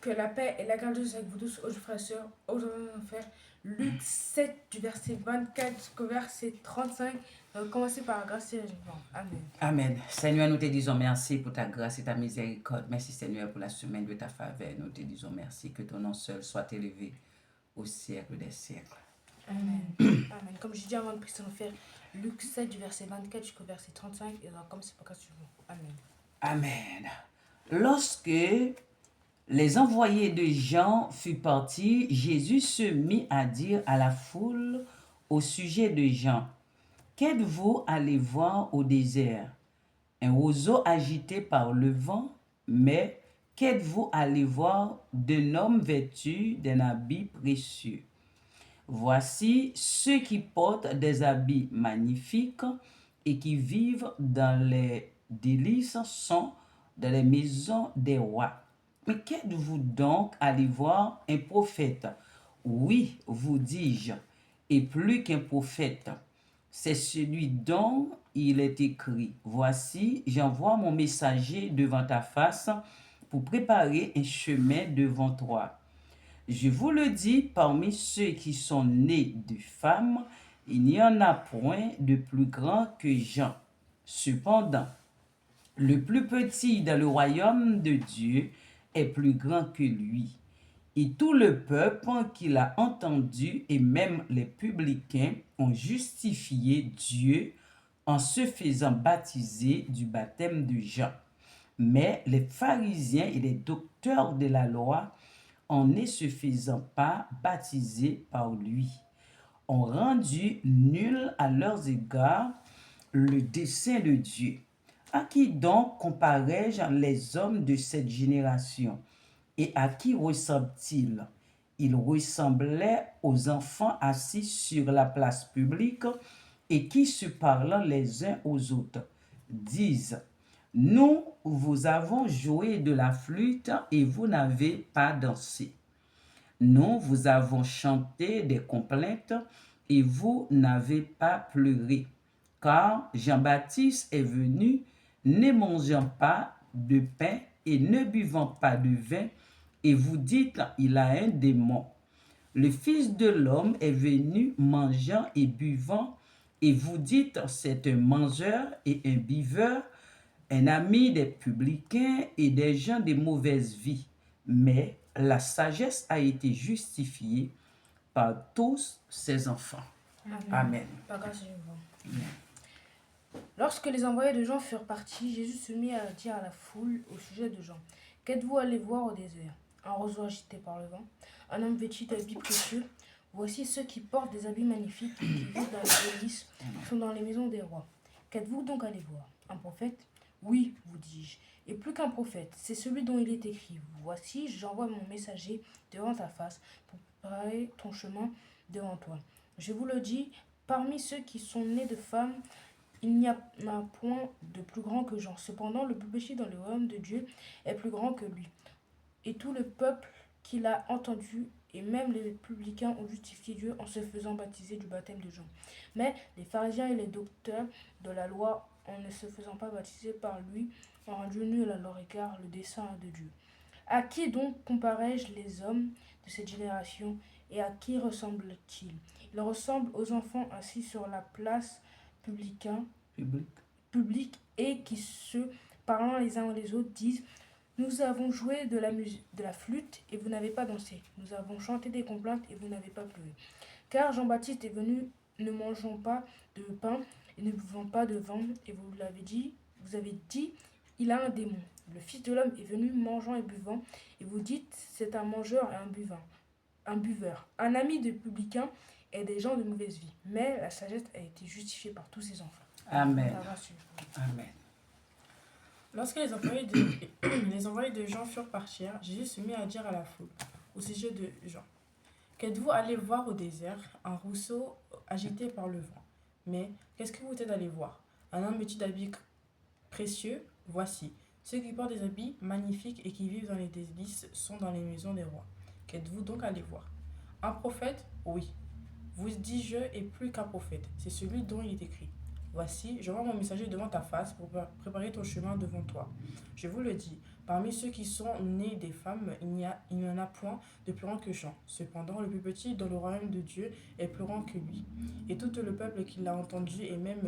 Que la paix et la grâce de Dieu avec vous tous, aux frères et sœurs, aujourd'hui on va faire Luc 7 du verset 24 jusqu'au verset 35. On va commencer par la grâce et la joie. Amen. Amen. Seigneur, nous te disons merci pour ta grâce et ta miséricorde. Merci Seigneur pour la semaine de ta faveur. Nous te disons merci que ton nom seul soit élevé au siècle des siècles. Amen. Amen. Comme je dis avant de prier, on va faire Luc 7 du verset 24 jusqu'au verset 35 et on va commencer par la grâce et la joie. Amen. Amen. Lorsque les envoyés de Jean furent partis, Jésus se mit à dire à la foule au sujet de Jean, « Qu'êtes-vous allés voir au désert? Un roseau agité par le vent? Mais qu'êtes-vous allés voir d'un homme vêtu d'un habit précieux? Voici ceux qui portent des habits magnifiques et qui vivent dans les délices sont dans les maisons des rois. Mais qu'êtes-vous donc allés voir un prophète? Oui, vous dis-je, et plus qu'un prophète. C'est celui dont il est écrit. Voici, j'envoie mon messager devant ta face pour préparer un chemin devant toi. Je vous le dis, parmi ceux qui sont nés de femmes, il n'y en a point de plus grand que Jean. Cependant, le plus petit dans le royaume de Dieu est plus grand que lui. Et tout le peuple qui l'a entendu et même les publicains ont justifié Dieu en se faisant baptiser du baptême de Jean. Mais les pharisiens et les docteurs de la loi, en ne se faisant pas baptiser par lui, ont rendu nul à leurs égards le dessein de Dieu. À qui donc comparais-je les hommes de cette génération? Et à qui ressemble-t-il? Il ressemblait aux enfants assis sur la place publique et qui se parlant les uns aux autres disent, nous vous avons joué de la flûte et vous n'avez pas dansé. Nous vous avons chanté des complaintes et vous n'avez pas pleuré. Car Jean-Baptiste est venu, ne mangeant pas de pain et ne buvant pas de vin, et vous dites, il a un démon. Le Fils de l'homme est venu mangeant et buvant, et vous dites, c'est un mangeur et un buveur, un ami des publicains et des gens de mauvaise vie. Mais la sagesse a été justifiée par tous ses enfants. Amen. Par grâce et la joie. Lorsque les envoyés de Jean furent partis, Jésus se mit à dire à la foule au sujet de Jean, « Qu'êtes-vous allés voir au désert? Un roseau agité par le vent, un homme vêtu d'habits précieux. Voici ceux qui portent des habits magnifiques et qui vivent dans les délices, sont dans les maisons des rois. Qu'êtes-vous donc allés voir? Un prophète? Oui, vous dis-je, et plus qu'un prophète, c'est celui dont il est écrit. Voici, j'envoie mon messager devant ta face pour préparer ton chemin devant toi. Je vous le dis, parmi ceux qui sont nés de femmes, il n'y a point de plus grand que Jean. Cependant, le plus petit dans le royaume de Dieu est plus grand que lui. Et tout le peuple qui l'a entendu, et même les publicains ont justifié Dieu en se faisant baptiser du baptême de Jean. Mais les pharisiens et les docteurs de la loi, en ne se faisant pas baptiser par lui, ont rendu nul à leur égard le dessein de Dieu. À qui donc comparais-je les hommes de cette génération, et à qui ressemblent-ils? Ils ressemblent aux enfants assis sur la place public et qui se parlant les uns les autres disent, nous avons joué de la flûte et vous n'avez pas dansé. Nous avons chanté des complaintes et vous n'avez pas pleuré. Car Jean-Baptiste est venu, ne mangeant pas de pain et ne buvant pas de vin, et vous avez dit, il a un démon. Le Fils de l'homme est venu mangeant et buvant, et vous dites, c'est un mangeur et un buveur, un ami des publicains et des gens de mauvaise vie. Mais la sagesse a été justifiée par tous ses enfants. Amen. Amen. Lorsque les envoyés de Jean furent partis, Jésus se mit à dire à la foule au sujet de Jean, « Qu'êtes-vous allés voir au désert? Un roseau agité par le vent. Mais qu'est-ce que vous êtes allés voir? Un homme vêtu d'habits précieux? Voici, ceux qui portent des habits magnifiques et qui vivent dans les délices sont dans les maisons des rois. Qu'êtes-vous donc allés voir? Un prophète? Oui. Vous dis-je, et plus qu'un prophète, c'est celui dont il est écrit. Voici, j'envoie mon messager devant ta face pour préparer ton chemin devant toi. Je vous le dis, Parmi ceux qui sont nés des femmes, il n'y en a point de plus grand que Jean. Cependant, le plus petit dans le royaume de Dieu est plus grand que lui. Et tout le peuple qui l'a entendu et même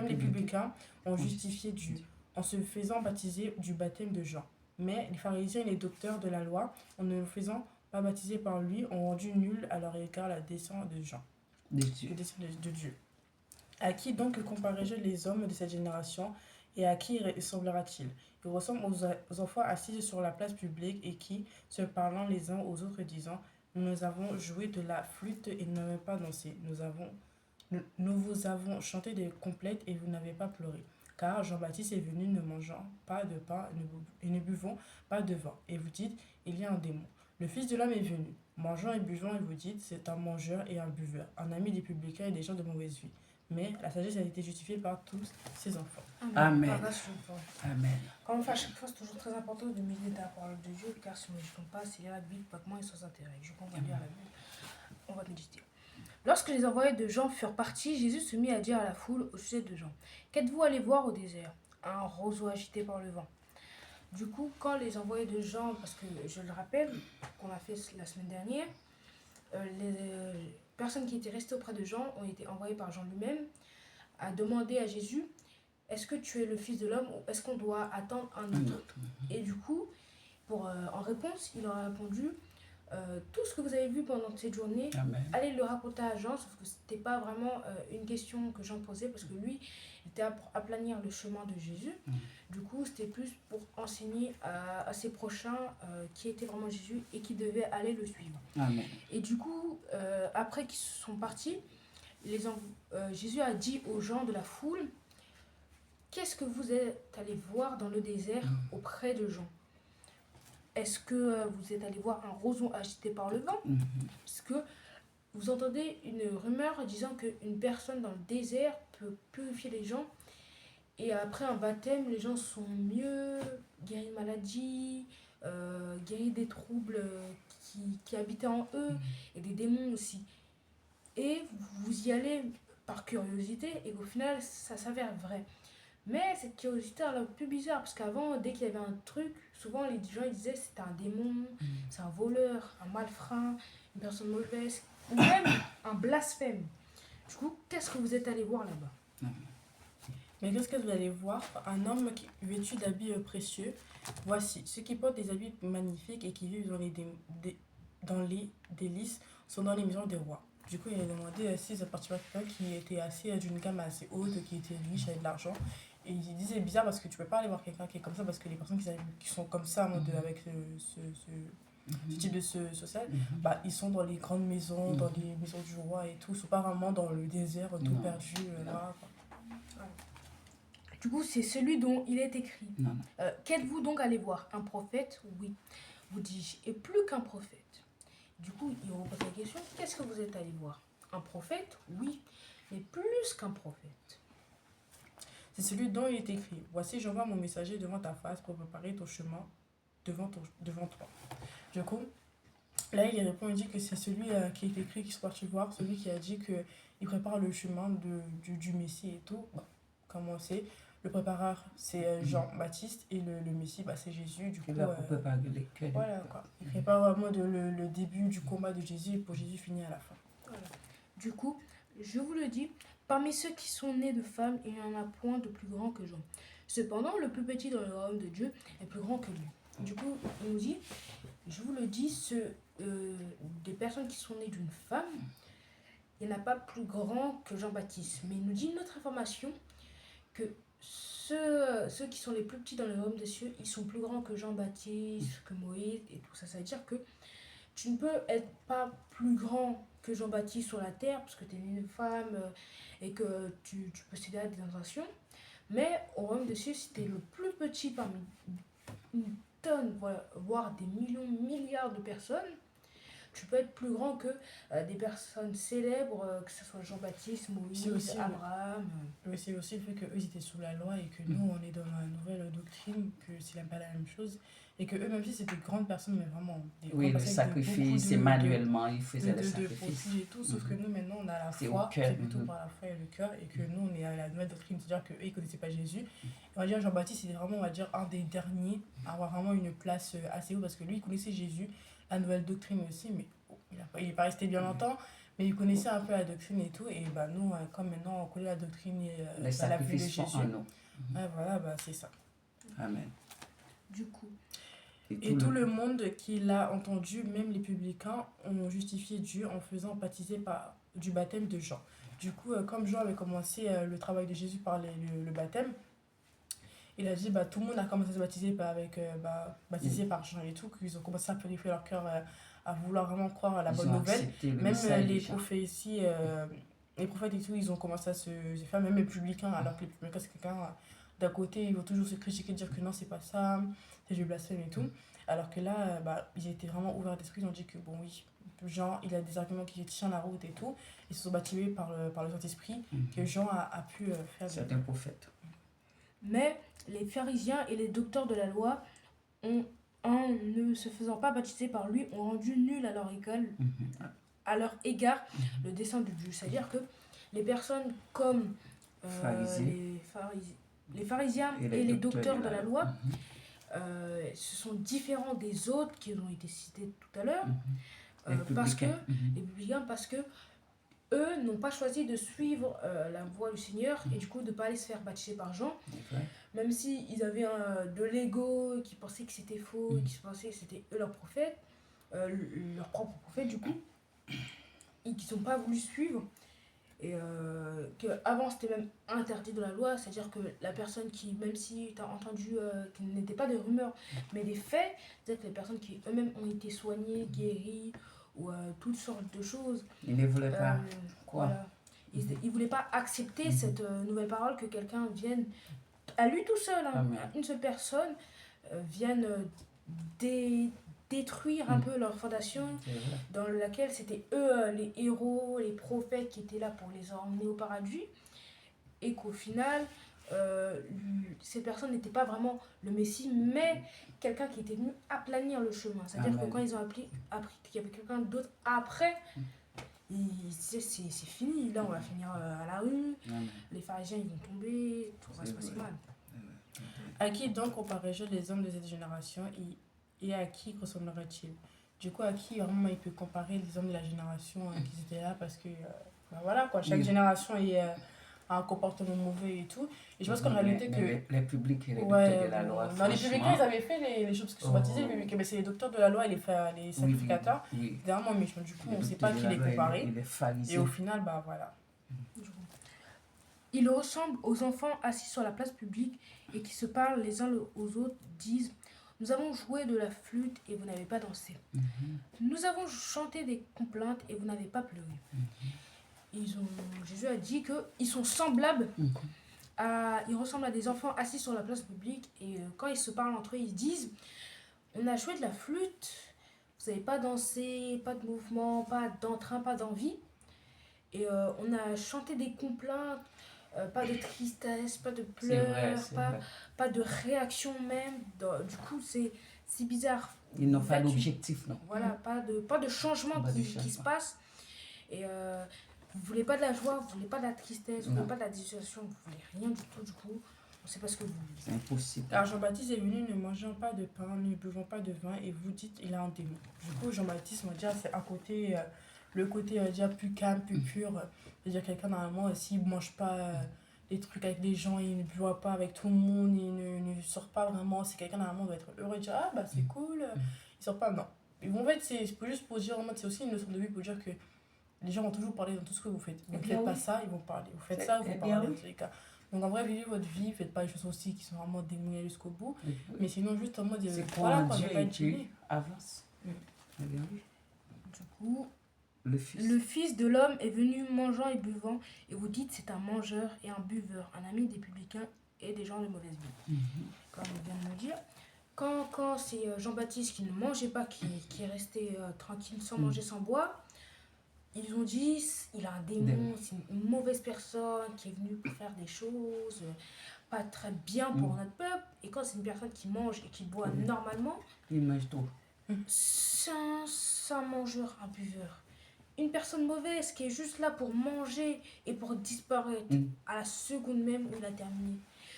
les publicains ont justifié Dieu en se faisant baptiser du baptême de Jean. Mais les pharisiens et les docteurs de la loi, en ne le faisant pas baptiser par lui, ont rendu nulle à leur égard la descendance de Jean, De Dieu. le descendant de Dieu. À qui donc comparerai-je les hommes de cette génération et à qui ressemblera-t-il? Il ressemble aux enfants assis sur la place publique et qui, se parlant les uns aux autres, disant: Nous avons joué de la flûte et nous n'avons pas dansé. Nous vous avons chanté des complètes et vous n'avez pas pleuré. Car Jean-Baptiste est venu ne mangeant pas de pain et ne buvant pas de vin. Et vous dites: Il y a un démon. Le Fils de l'homme est venu, mangeant et buvant, et vous dites: C'est un mangeur et un buveur, un ami des publicains et des gens de mauvaise vie. Mais la sagesse a été justifiée par tous ses enfants. Amen. Amen. Comme on fait à chaque fois, c'est toujours très important de méditer la parole de Dieu, car si on ne médite pas, c'est lire la Bible vaguement et sans intérêt. Je qu'on va lire la Bible, on va méditer. Lorsque les envoyés de Jean furent partis, Jésus se mit à dire à la foule au sujet de Jean: Qu'êtes-vous allé voir au désert? Un roseau agité par le vent. Du coup, quand les envoyés de Jean, parce que je le rappelle, qu'on a fait la semaine dernière, les personnes qui étaient restées auprès de Jean ont été envoyées par Jean lui-même à demander à Jésus: Est-ce que tu es le Fils de l'homme ou est-ce qu'on doit attendre un autre? Et du coup, en réponse, il leur a répondu: tout ce que vous avez vu pendant cette journée, Amen. allez le raconter à Jean, sauf que c'était pas vraiment une question que Jean posait, parce que lui, il était pour aplanir le chemin de Jésus. Du coup, c'était plus pour enseigner à ses prochains qui était vraiment Jésus et qui devaient aller le suivre. Amen. Et du coup, après qu'ils sont partis, Jésus a dit aux gens de la foule: Qu'est-ce que vous êtes allés voir dans le désert auprès de Jean? Est-ce que vous êtes allé voir un roseau agité par le vent? Parce que vous entendez une rumeur disant qu'une personne dans le désert peut purifier les gens. Et après un baptême, les gens sont mieux, guéris de maladies, guéris des troubles qui habitaient en eux, et des démons aussi. Et vous y allez par curiosité, et au final, ça s'avère vrai. Mais cette curiosité est un peu bizarre, parce qu'avant, dès qu'il y avait un truc, souvent les gens ils disaient c'était un démon, c'est un voleur, un malfrat, une personne mauvaise, ou même un blasphème. Du coup, qu'est-ce que vous êtes allé voir là-bas? Mais qu'est-ce que vous allez voir? Un homme vêtu d'habits précieux. Voici, ceux qui portent des habits magnifiques et qui vivent dans les délices sont dans les maisons des rois. Du coup, il a demandé si ça appartenait à quelqu'un qui était assez d'une gamme assez haute, qui était riche, avec de l'argent. Et il dit c'est bizarre parce que tu peux pas aller voir quelqu'un qui est comme ça, parce que les personnes qui sont comme ça, avec ce type de social, bah, ils sont dans les grandes maisons, dans les maisons du roi et tout, ils sont pas vraiment dans le désert, tout perdu là. Quoi. Du coup, c'est celui dont il est écrit. Qu'êtes-vous donc allé voir? Un prophète? Oui, vous dis-je, et plus qu'un prophète. Du coup, il repose la question: qu'est-ce que vous êtes allé voir? Un prophète? Oui, mais plus qu'un prophète. C'est celui dont il est écrit: Voici, j'envoie mon messager devant ta face pour préparer ton chemin devant toi. Du coup, là, il répond, il dit que c'est celui qui est écrit, qui est parti voir, celui qui a dit qu'il prépare le chemin du Messie et tout. Bon, comme on sait, le préparateur, c'est Jean-Baptiste, et le Messie, bah, c'est Jésus. Du coup, voilà, quoi. Il prépare vraiment le début du combat de Jésus pour Jésus finir à la fin. Voilà. Du coup, je vous le dis, parmi ceux qui sont nés de femmes, il n'y en a point de plus grand que Jean. Cependant, le plus petit dans le royaume de Dieu est plus grand que lui. Du coup, il nous dit, je vous le dis, des personnes qui sont nées d'une femme, il n'y en a pas plus grand que Jean-Baptiste. Mais il nous dit une autre information, que ceux qui sont les plus petits dans le royaume des cieux, ils sont plus grands que Jean-Baptiste, que Moïse et tout ça. Ça veut dire que tu ne peux être pas plus grand que Jean-Baptiste sur la terre, parce que tu es une femme et que tu possédais des intentions. Mais au royaume des cieux, si tu es le plus petit parmi une tonne, voire des millions, milliards de personnes, tu peux être plus grand que des personnes célèbres, que ce soit Jean-Baptiste, Moïse, C'est aussi, Abraham. oui, c'est aussi le fait qu'eux ils étaient sous la loi et que nous on est dans la nouvelle doctrine, que c'est pas la même chose. Et que eux même si c'était de grandes personnes, mais vraiment des Oui, grandes le personnes avec de beaucoup sacrifice, de manuellement, ils faisaient le de sacrifice. prestige et tout, sauf que nous maintenant on a la C'est au foi, cœur. c'est plutôt par la foi et le cœur, et que nous on est à la nouvelle doctrine, c'est-à-dire qu'eux ils connaissaient pas Jésus. Et on va dire Jean-Baptiste c'était vraiment, on va dire, un des derniers à avoir vraiment une place assez haut parce que lui il connaissait Jésus, la nouvelle doctrine aussi, mais bon, il est pas resté bien longtemps, mais il connaissait un peu la doctrine et tout, et bah nous comme maintenant on connaît la doctrine et Les bah, la vie de sacrifices sont Jésus, en nous. ouais, voilà, bah c'est ça. Amen. Du coup, Et tout le monde qui l'a entendu, même les publicains, ont justifié Dieu en faisant baptiser par du baptême de Jean. Du coup, comme Jean avait commencé le travail de Jésus par le baptême, il a dit, bah, tout le monde a commencé à se baptiser baptisé par Jean et tout, qu'ils ont commencé à purifier leur cœur, à vouloir vraiment croire à la bonne nouvelle. Même les prophéties, les prophètes et tout, ils ont commencé à se faire, même les publicains, alors que les publicains, c'est quelqu'un d'un côté, ils vont toujours se critiquer, dire que non, c'est pas ça, c'est du blasphème et tout. Alors que là, ils étaient vraiment ouverts d'esprit, ils ont dit que bon, oui, Jean, il a des arguments qui tiennent la route et tout. Ils se sont baptisés par le Saint-Esprit, que Jean a pu faire. C'est un prophète. mais les pharisiens et les docteurs de la loi, en ne se faisant pas baptiser par lui, ont rendu nul à leur égard le dessein de Dieu. C'est-à-dire que les personnes comme les pharisiens et les docteurs de la loi, ce sont différents des autres qui ont été cités tout à l'heure, parce que les publicains, parce que eux n'ont pas choisi de suivre la voie du Seigneur et du coup de ne pas aller se faire baptiser par Jean, même s'ils avaient de l'ego, qui pensaient que c'était faux, qui pensaient que c'était eux leur prophète, leur propre prophète du coup, et qui n'ont pas voulu suivre. Et qu'avant c'était même interdit de la loi, c'est-à-dire que la personne qui, même si tu as entendu, qui n'était pas des rumeurs, mais des faits, c'est-à-dire que les personnes qui eux-mêmes ont été soignées, guéries, ou toutes sortes de choses. Ils ne voulaient pas. Quoi Voilà. Ils ne voulaient pas accepter cette nouvelle parole, que quelqu'un vienne, à lui tout seul, une seule personne, vienne détruire un peu leur fondation, dans laquelle c'était eux les héros, les prophètes qui étaient là pour les emmener au paradis, et qu'au final, ces personnes n'étaient pas vraiment le Messie, mais quelqu'un qui était venu aplanir le chemin. C'est-à-dire que quand ils ont appris qu'il y avait quelqu'un d'autre après, ils disaient c'est fini, là on va finir à la rue, les pharisiens ils vont tomber, tout va se passer mal. À qui donc comparerait les hommes de cette génération et à qui ressemblerait-il? Du coup, à qui vraiment il peut comparer les hommes de la génération qui étaient là, parce que voilà quoi, chaque génération a un comportement mauvais et tout. Et je pense qu'en réalité que les publics et les docteurs de la loi, dans les publicains ils avaient fait les choses qui sont baptisés, mais c'est les docteurs de la loi et les sacrificateurs, c'est vraiment méchant. Du coup on ne sait pas qui les comparer, et au final voilà. Ils ressemblent aux enfants assis sur la place publique et qui se parlent les uns aux autres, disent: nous avons joué de la flûte et vous n'avez pas dansé. Nous avons chanté des complaintes et vous n'avez pas pleuré. Jésus a dit qu'ils sont semblables, ils ressemblent à des enfants assis sur la place publique, et quand ils se parlent entre eux, ils disent: on a joué de la flûte, vous n'avez pas dansé, pas de mouvement, pas d'entrain, pas d'envie. Et on a chanté des complaintes, pas de tristesse, pas de pleurs, pas de réaction même. Du coup, c'est bizarre. Ils n'ont pas d'objectif, non. Voilà, pas de changement qui se passe. Et vous voulez pas de la joie, vous voulez pas de la tristesse, vous voulez pas de la désolation, vous voulez rien du tout. Du coup, on sait pas ce que vous voulez. C'est impossible. Alors Jean-Baptiste est venu ne mangeant pas de pain, ne buvant pas de vin, et vous dites il a un démon. Du coup, Jean-Baptiste, on va dire, c'est un côté, le côté, on va dire, plus calme, plus pur. C'est-à-dire quelqu'un, normalement, s'il ne mange pas des trucs avec les gens, il ne boit pas avec tout le monde, il ne sort pas vraiment. C'est quelqu'un, normalement, doit être heureux et dire ah bah c'est cool, il sort pas, non. Et en fait, c'est juste pour dire, c'est aussi une leçon de vie pour dire que les gens vont toujours parler dans tout ce que vous faites. Vous ne faites pas ça, ils vont parler. Vous faites ça, ils vont parler dans tous les cas. Donc en vrai, vivez votre vie, faites pas les choses aussi qui sont vraiment démoniaques jusqu'au bout. Mais sinon, juste en mode, voilà quoi, ne pas être gêné. Avance. Du coup, le Fils de l'homme est venu mangeant et buvant, et vous dites c'est un mangeur et un buveur, un ami des publicains et des gens de mauvaise vie. Comme on vient de le dire. quand c'est Jean-Baptiste qui ne mangeait pas, qui est resté tranquille sans manger, sans boire, ils ont dit il a un démon, c'est une mauvaise personne qui est venue pour faire des choses pas très bien pour notre peuple. Et quand c'est une personne qui mange et qui boit normalement, Il mange trop. c'est un mangeur, un buveur. Une personne mauvaise qui est juste là pour manger et pour disparaître à la seconde même où il a terminé.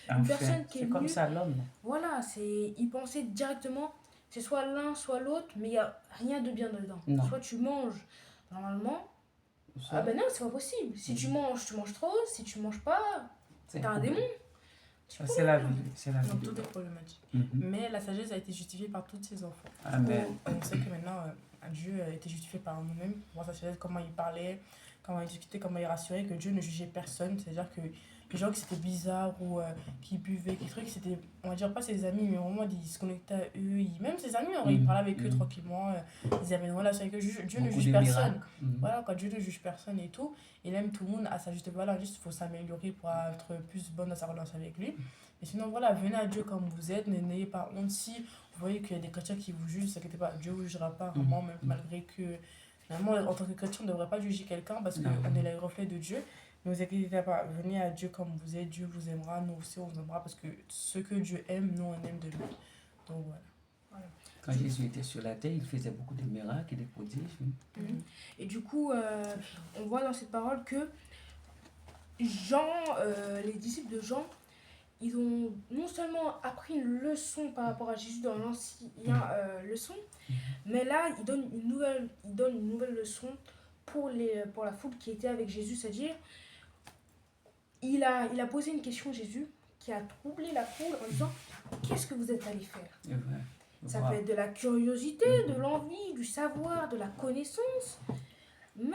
Une personne qui est C'est comme venue, ça l'homme. voilà, il pensait directement, c'est soit l'un, soit l'autre, mais il n'y a rien de bien dedans. Non. Soit tu manges normalement, ah ben non, c'est pas possible. Si tu manges trop. Si tu manges pas, t'as un démon. C'est la vie. C'est la vie. Donc tout est problématique. Mais la sagesse a été justifiée par tous ses enfants. Amen. On sait que maintenant, Dieu a été justifié par nous-mêmes. Voir sa sagesse, comment il parlait, comment il discutait, comment il rassurait, que Dieu ne jugeait personne. C'est-à-dire que les gens qui c'était bizarre ou qui buvaient, qui trucs, c'était, on va dire pas ses amis, mais au moment ils se connectaient à eux, même ses amis, il parlait avec eux tranquillement, ils avaient une relation avec eux. Dieu ne juge personne. Voilà, quand Dieu ne juge personne et tout, il aime tout le monde à sa juste valeur, juste il faut s'améliorer pour être plus bonne dans sa relation avec lui. Et sinon, voilà, venez à Dieu comme vous êtes, n'ayez pas honte. Si vous voyez qu'il y a des chrétiens qui vous jugent, ne vous inquiétez pas, Dieu ne vous jugera pas, vraiment, même malgré que, finalement, en tant que chrétien, on ne devrait pas juger quelqu'un parce qu'on est le reflet de Dieu. Ne vous inquiétez pas, venez à Dieu comme vous êtes, Dieu vous aimera, nous aussi on vous aimera parce que ce que Dieu aime, nous on aime de lui. Donc voilà. Quand Jésus était sur la terre, il faisait beaucoup de miracles et de prodiges. Et du coup, on voit dans cette parole que Jean, les disciples de Jean, ils ont non seulement appris une leçon par rapport à Jésus dans l'ancien leçon, mais là, ils donnent une nouvelle leçon pour la foule qui était avec Jésus, c'est-à-dire, il a posé une question à Jésus qui a troublé la foule en disant « Qu'est-ce que vous êtes allés faire ?» Ça peut être de la curiosité, de l'envie, du savoir, de la connaissance, mais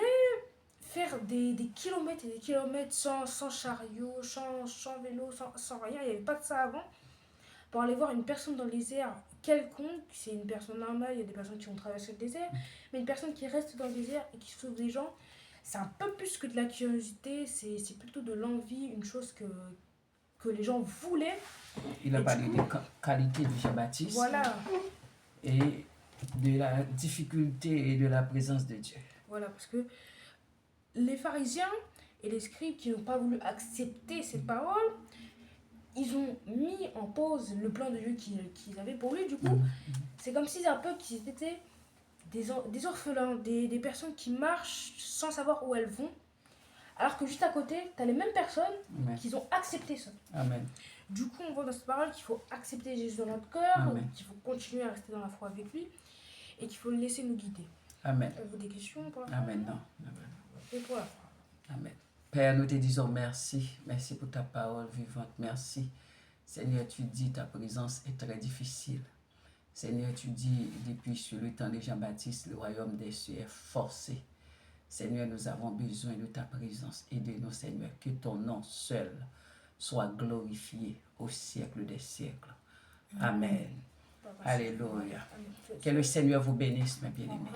faire des kilomètres et des kilomètres sans chariot, sans vélo, sans rien, il n'y avait pas de ça avant, pour aller voir une personne dans les airs quelconque, c'est une personne normale, il y a des personnes qui ont traversé le désert, mais une personne qui reste dans le désert et qui sauve des gens, c'est un peu plus que de la curiosité, c'est plutôt de l'envie, une chose que les gens voulaient. Il a parlé des qualités de Jean-Baptiste. Voilà. Et de la difficulté et de la présence de Dieu. Voilà, parce que les pharisiens et les scribes qui n'ont pas voulu accepter cette parole, ils ont mis en pause le plan de Dieu qu'ils avaient pour lui. Du coup, c'est comme si un peu qu'ils étaient des orphelins, des personnes qui marchent sans savoir où elles vont. Alors que juste à côté, tu as les mêmes personnes qui ont accepté ça. Amen. Du coup, on voit dans cette parole qu'il faut accepter Jésus dans notre cœur, qu'il faut continuer à rester dans la foi avec lui et qu'il faut le laisser nous guider. Amen. Avez-vous des questions pour la foi? Amen, non. Amen. Et pour la foi? Amen. Père, nous te disons merci. Merci pour ta parole vivante. Merci. Seigneur, tu dis ta présence est très difficile. Seigneur, tu dis depuis sur le temps de Jean-Baptiste, le royaume des cieux est forcé. Seigneur, nous avons besoin de ta présence. Aide-nous, Seigneur, que ton nom seul soit glorifié au siècle des siècles. Amen. Alléluia. Que le Seigneur vous bénisse, mes bien-aimés.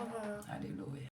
Alléluia.